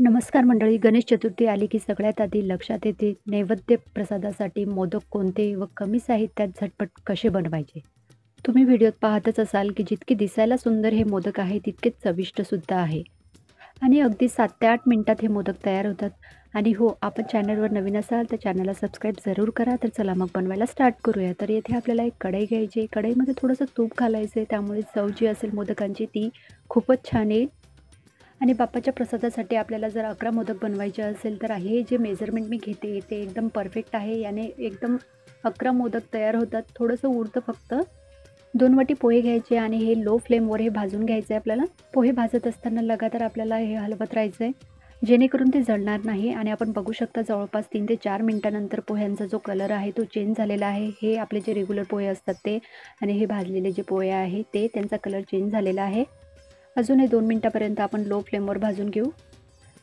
नमस्कार मंडळी. गणेश चतुर्थी आली की सगळ्यात आधी लक्षात येते नैवेद्य प्रसादासाठी मोदक कोणते व कमी साहित्यात झटपट कसे बनवायचे. तुम्ही व्हिडिओत पाहतच असाल की जितके दिसायला सुंदर हे मोदक आहे तितकेच चविष्ट सुद्धा आहे. आणि अगदी 7 ते 8 मिनिटात हे मोदक तयार होतात. आणि हो, आपण चॅनलवर नवीन असाल तर चॅनलला सबस्क्राईब जरूर करा. तर चला मग बनवायला स्टार्ट करूया. तर येथे आपल्याला एक कढई घ्यायची. कढईमध्ये थोडंसं तूप घालायचं आहे, त्यामुळे चव जी असेल मोदकांची ती खूपच छान येईल. आणि बाप्पाच्या प्रसादासाठी आपल्याला जर 11 मोदक बनवायचे असेल तर हे जे मेजरमेंट मी घेते ते एकदम परफेक्ट आहे. याने एकदम 11 मोदक तयार होतात. थोडंसं उरतं फक्त. 2 वाटी पोहे घ्यायचे आणि हे लो फ्लेमवर हे भाजून घ्यायचं आहे आपल्याला. पोहे भाजत असताना लगातार आपल्याला हे हलवत राहायचं आहे, जेणेकरून ते जळणार नाही. आणि आपण बघू शकता जवळपास 3 ते 4 मिनिटानंतर पोह्यांचा जो कलर आहे तो चेंज झालेला आहे. हे आपले जे रेग्युलर पोहे असतात ते आणि हे भाजलेले जे पोहे आहे ते त्यांचा कलर चेंज झालेला आहे. अजून हे 2 मिनिटापर्यंत आपण लो फ्लेमवर भाजून घेऊ.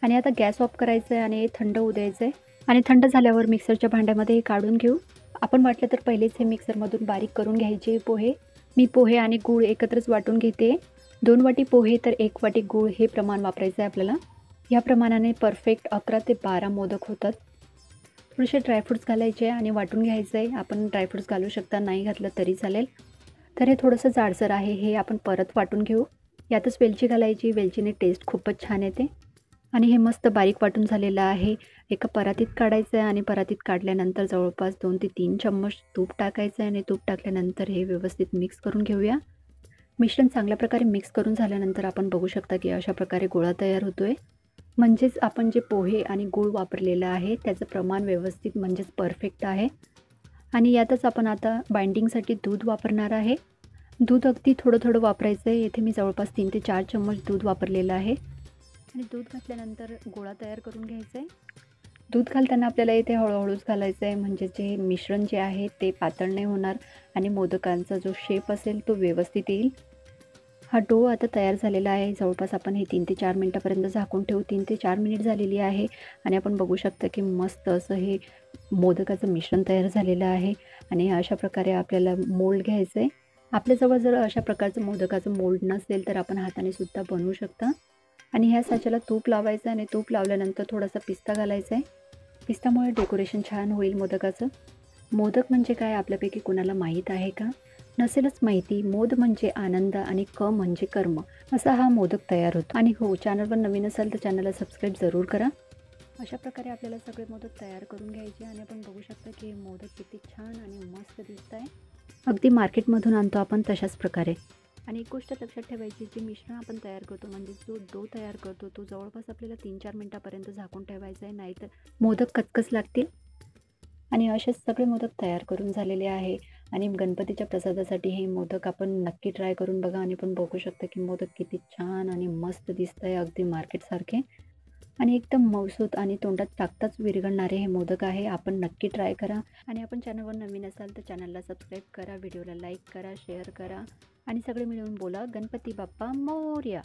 आणि आता गॅस ऑफ करायचं आहे आणि थंड होऊ द्यायचं आहे. आणि थंड झाल्यावर मिक्सरच्या भांड्यामध्ये हे काढून घेऊ. आपण वाटलं तर पहिलेच हे मिक्सरमधून बारीक करून घ्यायचे पोहे. मी पोहे आणि गूळ एकत्रच वाटून घेते. 2 वाटी पोहे तर 1 वाटी गूळ हे प्रमाण वापरायचं आहे आपल्याला. या प्रमाणाने परफेक्ट 11 ते 12 मोदक होतात. थोडेसे ड्रायफ्रूट्स घालायचे आणि वाटून घ्यायचं आहे. आपण ड्रायफ्रूट्स घालू शकता, नाही घातलं तरी चालेल. तर हे थोडंसं जाडसर आहे, हे आपण परत वाटून घेऊ. यातच वेलची घालायची. वेलचीने टेस्ट खूपच छान येते. आणि हे मस्त बारीक वाटून झालेलं आहे. एका परातीत काढायचं आहे आणि परातीत काढल्यानंतर जवळपास 2 ते 3 चम्मच तूप टाकायचं आहे आणि तूप टाकल्यानंतर हे व्यवस्थित मिक्स करून घेऊया. मिश्रण चांगल्या प्रकारे मिक्स करून झाल्यानंतर आपण बघू शकता की अशा प्रकारे गोळा तयार होतोय. म्हणजेच आपण जे पोहे आणि गूळ वापरलेलं आहे त्याचं प्रमाण व्यवस्थित म्हणजेच परफेक्ट आहे. आणि यातच आपण आता बाइंडिंगसाठी दूध वापरणार आहे. दूध अगदी थोडं-थोडं वापरायचं आहे. येथे मी जवळपास 3 ते 4 चम्मच दूध वापरलेलं आहे. आणि दूध घातल्यानंतर गोळा तयार करून घ्यायचा आहे. दूध घालताना आपल्याला इथे हळूहळूच घालायचं आहे, म्हणजे जे मिश्रण जे आहे ते पातळ नाही होणार आणि मोदकांचा जो शेप असेल तो व्यवस्थित येईल. हा डो आता तयार झालेला आहे. जवळपास आपण हे 3 ते 4 मिनिटापर्यंत झाकून ठेवू. 3 ते 4 मिनिट झालेली आहे आणि आपण बघू शकता की मस्त असं हे मोदकाचं मिश्रण तयार झालेलं आहे. आणि अशा प्रकारे आपल्याला मोल्ड घ्यायचं आहे. आपल्याजवळ जर अशा प्रकारचं मोदकाचं मोल्ड नसेल तर आपण हाताने सुद्धा बनवू शकता. आणि ह्या साच्याला तूप लावायचं आणि तूप लावल्यानंतर थोडासा पिस्ता घालायचा आहे. पिस्तामुळे डेकोरेशन छान होईल मोदकाचं. मोदक म्हणजे काय आपल्यापैकी कोणाला माहीत आहे का? नसेलच माहिती. मोद म्हणजे आनंद आणि क म्हणजे कर्म, असा हा मोदक तयार होतो. आणि हो, चॅनलवर नवीन असाल तर चॅनलला सबस्क्राईब जरूर करा. अशा प्रकारे आपल्याला सगळे मोदक तयार करून घ्यायचे आणि आपण बघू शकता की हे मोदक किती छान आणि मस्त दिसत आहे. अगदी मार्केटमधून आणतो आपण तशाच प्रकारे. आणि एक गोष्ट लक्षात ठेवायची, जे मिश्रण आपण तयार करतो म्हणजे जो डो तयार करतो तो जवळपास आपल्याला 3-4 मिनिटापर्यंत झाकून ठेवायचा आहे, नाहीतर मोदक कचकच लागतील. आणि असेच सगळे मोदक तयार करून झालेले आहे. आणि गणपतीच्या प्रसादासाठी हे मोदक आपण नक्की ट्राय करून बघा. आणि पण बघू शकता की मोदक किती छान आणि मस्त दिसत आहे, अगदी मार्केटसारखे. आणि एकदम मऊसूत आणि तोंडात टाकताच विरघळणारे हे मोदक आहे. आपण नक्की ट्राय करा. आणि आपण चॅनलवर नवीन असाल तर चॅनलला सबस्क्राईब करा, व्हिडिओला लाईक करा, शेअर करा आणि सगळे मिळून बोला गणपती बाप्पा मोरया.